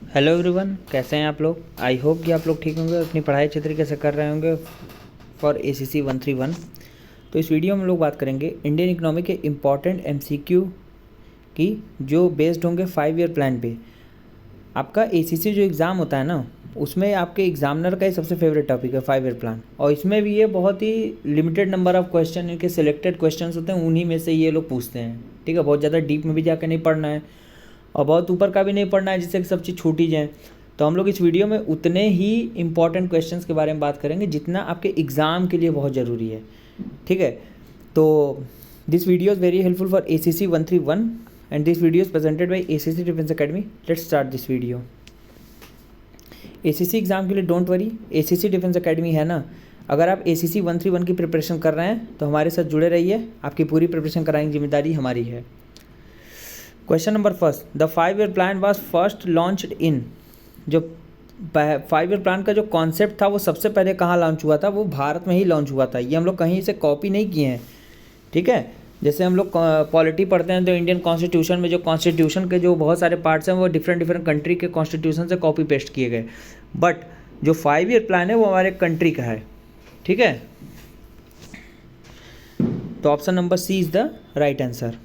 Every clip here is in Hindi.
हेलो एवरीवन, कैसे हैं आप लोग। आई होप कि आप लोग ठीक होंगे, अपनी पढ़ाई अच्छे तरीके से कर रहे होंगे फॉर ACC 131। तो इस वीडियो में हम लोग बात करेंगे इंडियन इकोनॉमी के इम्पॉर्टेंट MCQ की, जो बेस्ड होंगे 5 ईयर प्लान पे। आपका ACC जो एग्ज़ाम होता है ना, उसमें आपके एग्जामिनर का ही सबसे फेवरेट टॉपिक है 5 ईयर प्लान। और इसमें भी ये बहुत ही लिमिटेड नंबर ऑफ क्वेश्चन, इनके सिलेक्टेड क्वेश्चन होते हैं, उन्हीं में से ये लोग पूछते हैं। ठीक है, बहुत ज़्यादा डीप में भी जाकर नहीं पढ़ना है और बहुत ऊपर का भी नहीं पढ़ना है जिससे सब चीज़ छूट ही जाए। तो हम लोग इस वीडियो में उतने ही इंपॉर्टेंट क्वेश्चंस के बारे में बात करेंगे जितना आपके एग्ज़ाम के लिए बहुत ज़रूरी है। ठीक है, तो this video is very helpful for ACC 131 and this video is presented by ACC defence academy. Let's start this video. ACC exam के लिए don't worry, ACC defence academy है ना। अगर आप ACC 131 की प्रिपरेशन कर रहे हैं तो हमारे साथ जुड़े रहिए, आपकी पूरी प्रिपरेशन कराने की जिम्मेदारी हमारी है। Question number first, the 5 year plan was first launched in. जो 5 ईयर प्लान का जो कॉन्सेप्ट था वो सबसे पहले कहाँ लॉन्च हुआ था? वो भारत में ही लॉन्च हुआ था। ये हम लोग कहीं से कॉपी नहीं किए हैं। ठीक है, जैसे हम लोग पॉलिटी पढ़ते हैं तो इंडियन कॉन्स्टिट्यूशन में जो कॉन्स्टिट्यूशन के जो बहुत सारे पार्ट्स हैं वो डिफरेंट डिफरेंट कंट्री के कॉन्स्टिट्यूशन से कॉपी पेस्ट किए गए, बट जो 5 ईयर प्लान है वो हमारे कंट्री का है। ठीक है, तो option number C is the right answer.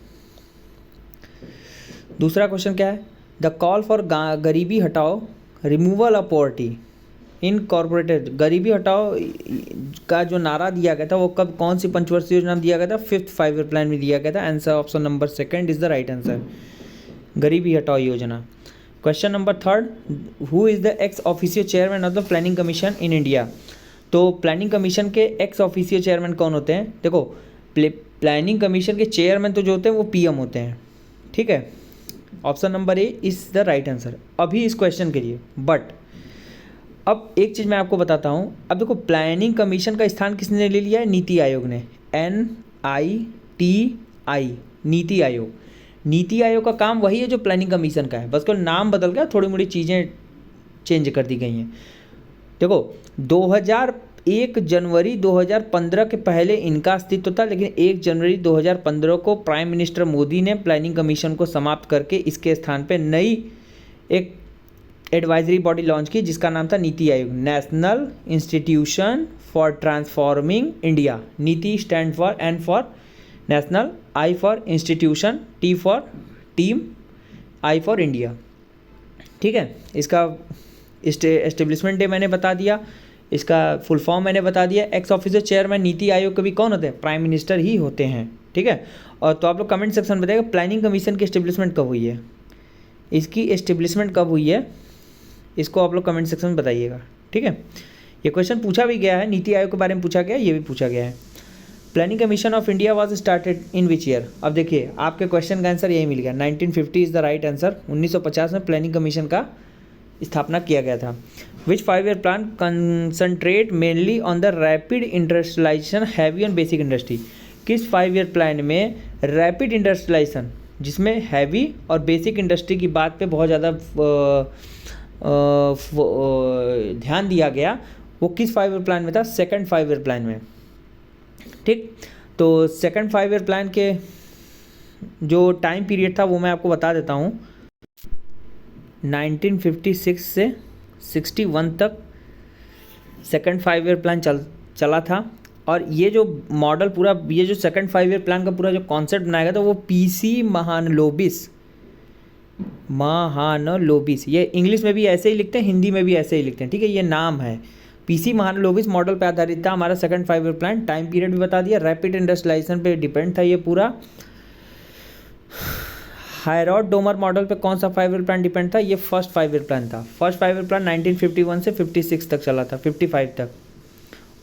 दूसरा क्वेश्चन क्या है? द कॉल फॉर गरीबी हटाओ रिमूवल ऑफ पॉवर्टी इनकॉर्पोरेटेड। गरीबी हटाओ का जो नारा दिया गया था वो कब, कौन सी पंचवर्षीय योजना में दिया गया था? 5th 5 ईयर प्लान में दिया गया था। Answer option number second is the right answer, गरीबी हटाओ योजना। Question number third, who is the ex officio chairman of the planning commission in India. तो प्लानिंग कमीशन के एक्स ऑफिशियो चेयरमैन कौन होते हैं? देखो, प्लानिंग कमीशन के चेयरमैन तो जो होते हैं वो PM होते हैं। ठीक है, option number A is the right answer अभी इस क्वेश्चन के लिए। बट अब एक चीज़ मैं आपको बताता हूँ। अब देखो, प्लानिंग कमीशन का स्थान किसने ले लिया है? नीति आयोग ने। NITI, नीति आयोग। नीति आयोग का काम वही है जो प्लानिंग कमीशन का है, बस को नाम बदल गया, थोड़ी मोड़ी चीज़ें चेंज कर दी गई हैं। देखो, 1 जनवरी 2015 के पहले इनका अस्तित्व था, लेकिन 1 जनवरी 2015 को प्राइम मिनिस्टर मोदी ने प्लानिंग कमीशन को समाप्त करके इसके स्थान पे नई एक एडवाइजरी बॉडी लॉन्च की जिसका नाम था NITI Aayog, national institution for transforming India. NITI stand for, N for national, I for institution, T for team, I for India. ठीक है, इसका एस्टेब्लिशमेंट डे मैंने बता दिया, इसका फुल फॉर्म मैंने बता दिया। X officer chairman NITI Aayog के भी कौन होते हैं? प्राइम मिनिस्टर ही होते हैं। ठीक है, और तो आप लोग कमेंट सेक्शन में बताइएगा प्लानिंग कमीशन की एस्टेब्लिशमेंट कब हुई है, इसकी एस्टेब्लिशमेंट कब हुई है, इसको आप लोग कमेंट सेक्शन में बताइएगा। ठीक है, ये क्वेश्चन पूछा भी गया है, नीति आयोग के बारे में पूछा गया है, ये भी पूछा गया है। Planning commission of India was started in which year. अब देखिए, आपके क्वेश्चन का आंसर यही मिल गया, 1950 इज़ द राइट आंसर। 1950 में प्लानिंग कमीशन का स्थापना किया गया था। Which 5 year plan concentrate mainly on the rapid industrialisation heavy on basic industry. किस 5 ईयर प्लान में रैपिड इंडस्ट्रियलाइजेशन, जिसमें हैवी और बेसिक इंडस्ट्री की बात पे बहुत ज़्यादा ध्यान दिया गया, वो किस 5 ईयर प्लान में था? सेकंड 5 ईयर प्लान में। ठीक, तो सेकंड 5 ईयर प्लान के जो टाइम पीरियड था वो मैं आपको बता देता हूँ। 1956 से 61 तक सेकंड 5 ईयर प्लान चला था। और ये जो मॉडल पूरा, ये जो सेकंड 5 ईयर प्लान का पूरा जो कॉन्सेप्ट बनाया गया था वो PC महानलोबिस, ये इंग्लिश में भी ऐसे ही लिखते हैं, हिंदी में भी ऐसे ही लिखते हैं। ठीक है, ये नाम है। PC महानलोबिस मॉडल पे आधारित था हमारा second 5 year plan. Time period भी बता दिया, रैपिड इंडस्ट्रियलाइजेशन पे डिपेंड था ये पूरा। हायरॉड डोमर मॉडल पे कौन सा 5 ईयर प्लान डिपेंड था? ये फर्स्ट 5 ईयर प्लान था। फर्स्ट 5 ईयर प्लान 1951 से 56 तक चला था, 55 तक।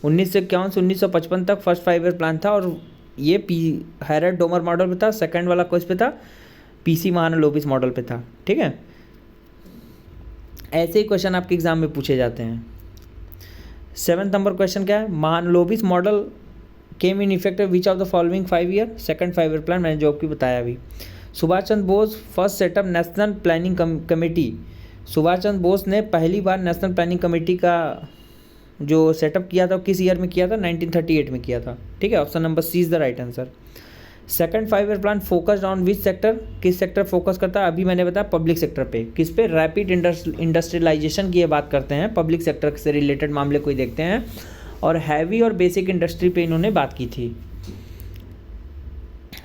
1951 से 1955 तक फर्स्ट 5 ईयर प्लान था, और ये हायरॉड डोमर मॉडल पे था। सेकंड वाला किस पे था? PC महानलोबिस मॉडल पे था। ठीक है, ऐसे ही क्वेश्चन आपके एग्जाम में पूछे जाते हैं। 7th नंबर क्वेश्चन क्या है? Mahalanobis model came in effect which of the following 5 year second 5 year plan, मैंने जो आपको बताया अभी। Subhash Chandra Bose first set up national planning committee. Subhash Chandra Bose ने पहली बार नेशनल प्लानिंग कमेटी का जो सेटअप किया था किस ईयर में किया था? 1938 में किया था। ठीक है, option number C is the right answer. Second 5 year plan focused on which sector, किस सेक्टर फोकस करता है? अभी मैंने बताया पब्लिक सेक्टर पे। किस पे? रैपिड इंडस्ट्रियलाइजेशन की ये बात करते हैं, पब्लिक सेक्टर से रिलेटेड मामले कोई देखते हैं। और हैवी और बेसिक इंडस्ट्री पे इन्होंने बात की थी।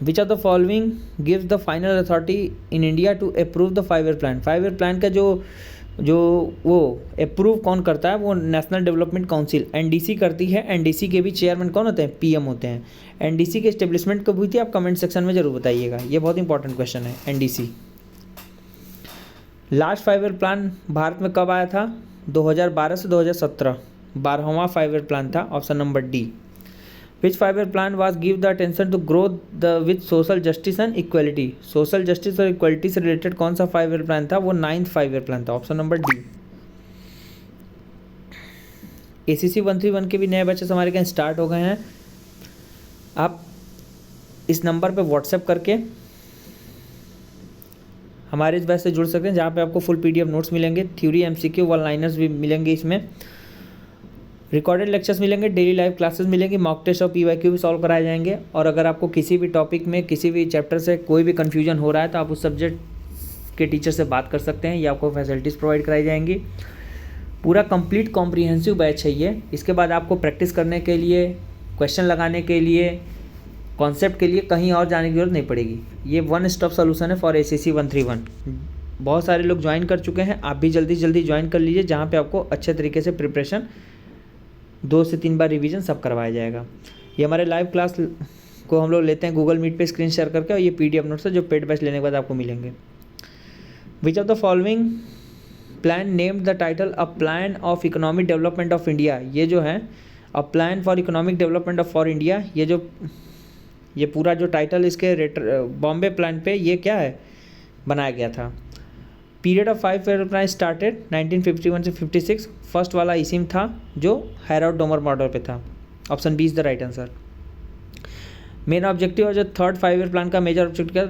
Which of the following gives the final authority in India to approve the 5 year plan? 5 year plan का जो वो अप्रूव कौन करता है? वो नेशनल डेवलपमेंट काउंसिल एनडीसी करती है। एनडीसी के भी चेयरमैन कौन होते हैं? पीएम होते हैं। एनडीसी के एस्टेब्लिशमेंट कब हुई थी? आप कमेंट सेक्शन में जरूर बताइएगा, ये बहुत इंपॉर्टेंट क्वेश्चन है। NDC. Last 5 year plan Bharat में कब आया था? 2012 से 2017, 12वां 5 ईयर प्लान था। Option number D. Which 5 year plan was give the attention to grow the with social justice and equality? Social justice और इक्वलिटी से रिलेटेड कौन सा 5 ईयर प्लान था? वो 9th 5 ईयर प्लान था। Option number D. ACC 131 के भी नए बैचेस हमारे यहाँ स्टार्ट हो गए हैं। आप इस नंबर पे व्हाट्सएप करके हमारे इस बैच से जुड़ सकते हैं, जहाँ पे आपको फुल PDF नोट्स मिलेंगे, थ्योरी MCQ 1-liners भी मिलेंगे, इसमें रिकॉर्डेड लेक्चर्स मिलेंगे, डेली लाइव क्लासेस मिलेंगी, मॉक टेस्ट और PYQ भी सॉल्व कराए जाएंगे। और अगर आपको किसी भी टॉपिक में किसी भी चैप्टर से कोई भी कन्फ्यूजन हो रहा है तो आप उस सब्जेक्ट के टीचर से बात कर सकते हैं, ये आपको फैसिलिटीज़ प्रोवाइड कराई जाएंगी। पूरा कंप्लीट कॉम्प्रिहेंसिव बैच है ये। इसके बाद आपको प्रैक्टिस करने के लिए, क्वेश्चन लगाने के लिए, कॉन्सेप्ट के लिए कहीं और जाने की जरूरत नहीं पड़ेगी। ये वन स्टॉप सोल्यूशन है फॉर ACC 131। बहुत सारे लोग ज्वाइन कर चुके हैं, आप भी जल्दी जल्दी ज्वाइन कर लीजिए, जहाँ पे आपको अच्छे तरीके से प्रिपरेशन 2 से 3 बार रिवीजन सब करवाया जाएगा। ये हमारे लाइव क्लास को हम लोग लेते हैं गूगल मीट पे स्क्रीन शेयर करके, और ये PDF नोट्स है जो पेड बैच लेने के बाद आपको मिलेंगे। विच of the following plan named the title a plan of economic development of India? ये जो है a plan for economic development of for India, ये पूरा जो टाइटल इसके बॉम्बे प्लान पे ये क्या है बनाया गया था। Period of 5 year plan started 1951 से 56। फर्स्ट वाला इसीम था जो हैरोल्ड डोमर मॉडल पे था। Option B is the right answer. Main objective और जो थर्ड 5 ईयर प्लान का मेजर ऑब्जेक्टिव क्या?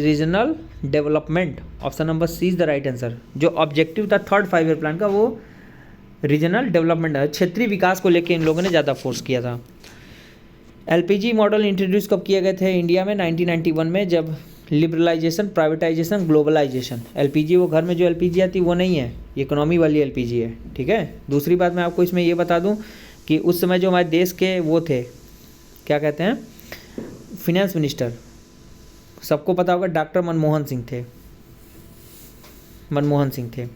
Regional development. Option number C is the right answer. जो ऑब्जेक्टिव था थर्ड 5 ईयर प्लान का वो रीजनल डेवलपमेंट है, क्षेत्रीय विकास को लेकर इन लोगों ने ज़्यादा फोर्स किया था। LPG मॉडल इंट्रोड्यूस कब किए गए थे इंडिया में? 1991 में, जब लिबरलाइजेशन, प्राइवेटाइजेशन, ग्लोबलाइजेशन। LPG वो घर में जो LPG आती वो नहीं है, इकोनॉमी वाली LPG है, ठीक है। दूसरी बात मैं आपको इसमें ये बता दूं कि उस समय जो हमारे देश के वो थे, क्या कहते हैं, फिनेंस मिनिस्टर, सबको पता होगा, डॉक्टर मनमोहन सिंह थे।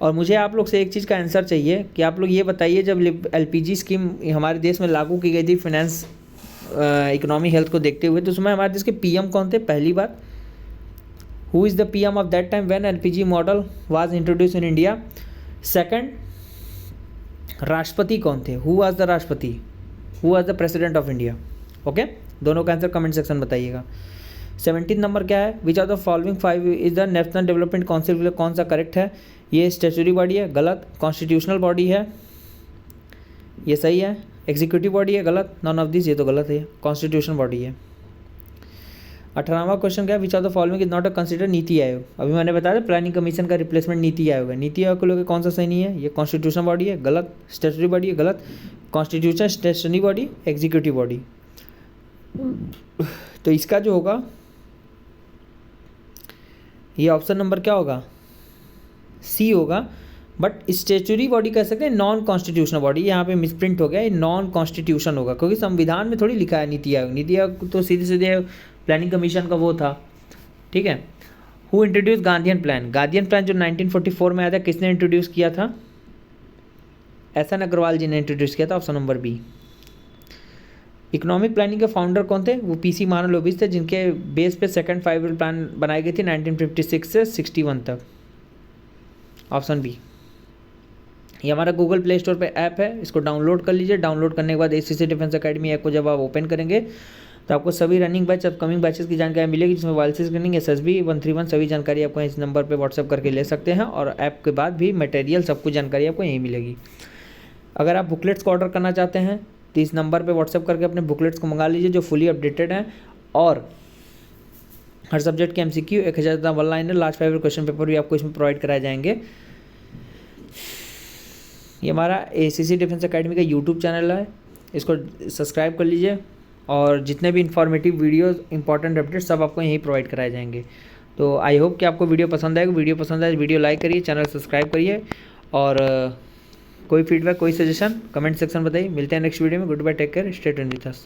और मुझे आप लोग से एक चीज़ का आंसर चाहिए कि आप लोग ये बताइए, जब LPG स्कीम हमारे देश में लागू की गई थी फिनेंस इकोनॉमी हेल्थ को देखते हुए, तो उसमें हमारे देश के PM कौन थे? पहली बात, who is the PM of that time when LPG model was introduce in India? Second, राष्ट्रपति कौन थे? हु वाज द राष्ट्रपति? Who was the president of India? Okay, दोनों का आंसर कमेंट सेक्शन बताइएगा। 17 नंबर क्या है? विच of the following 5 is the national development council? कौन सा करेक्ट है? ये स्टैट्यूटरी बॉडी है, गलत। कॉन्स्टिट्यूशनल बॉडी है, ये सही है। एग्जीक्यूटिव बॉडी है, गलत। नॉन ऑफ दिस, ये तो गलत है, कॉन्स्टिट्यूशन बॉडी है। 18वां क्वेश्चन क्या है? विच of the following is not a consider NITI Aayog? अभी मैंने बताया प्लानिंग कमीशन का रिप्लेसमेंट नीति आयोग है। नीति आयोग को लेकर कौन सा सही नहीं है? ये कॉन्स्टिट्यूशन बॉडी है, गलत। स्टैट्यूटरी बॉडी है, गलत। Constitution, stationery body, executive body. तो इसका जो होगा ये ऑप्शन नंबर क्या होगा? सी होगा। बट स्टेचुरी बॉडी कह सकते हैं, नॉन कॉन्स्टिट्यूशनल बॉडी। यहाँ पे मिसप्रिंट हो गया, ये नॉन कॉन्स्टिट्यूशन होगा, क्योंकि संविधान में थोड़ी लिखा है नीति आयोग। नीति आयोग तो सीधे सीधे प्लानिंग कमीशन का वो था, ठीक है। Who introduce Gandhian plan? Gandhian plan जो 1944 में आया था, किसने इंट्रोड्यूस किया था? SN अग्रवाल जी ने इंट्रोड्यूस किया था। Option number B. Economic planning के फाउंडर कौन थे? वो PC महालनोबिस थे, जिनके बेस पे सेकंड 5 ईयर प्लान बनाई गई थी 1956 से 61 तक। Option B. ये हमारा गूगल प्ले स्टोर पे ऐप है, इसको डाउनलोड कर लीजिए। डाउनलोड करने के बाद ACC डिफेंस अकेडमी ऐप को जब आप ओपन करेंगे तो आपको सभी रनिंग बैच, अपकमिंग बैचेस की जानकारी मिलेगी, जिसमें वायरलेस स्क्रीनिंग, SSB 131 सभी जानकारी आपको इस नंबर पे व्हाट्सअप करके ले सकते हैं। और ऐप के बाद भी मटेरियल सब कुछ जानकारी आपको यहीं मिलेगी। अगर आप बुकलेट्स को ऑर्डर करना चाहते हैं तो इस नंबर पे व्हाट्सअप करके अपने बुकलेट्स को मंगा लीजिए, जो फुली अपडेटेड हैं। और हर सब्जेक्ट के MCQ 1000 1-liner, last 5 year question paper भी आपको इसमें प्रोवाइड कराए जाएंगे। ये हमारा ACC डिफेंस अकेडमी का YouTube चैनल है, इसको सब्सक्राइब कर लीजिए, और जितने भी इन्फॉर्मेटिव वीडियोस, इंपॉर्टेंट अपडेट सब आपको यहीं प्रोवाइड कराए जाएंगे। तो आई होप कि आपको वीडियो पसंद आएगा। वीडियो पसंद आए वीडियो लाइक करिए, चैनल सब्सक्राइब करिए, और कोई फीडबैक, कोई सजेशन कमेंट सेक्शन बताइए। मिलते हैं नेक्स्ट वीडियो में। Good bye, take care, stay tuned with us.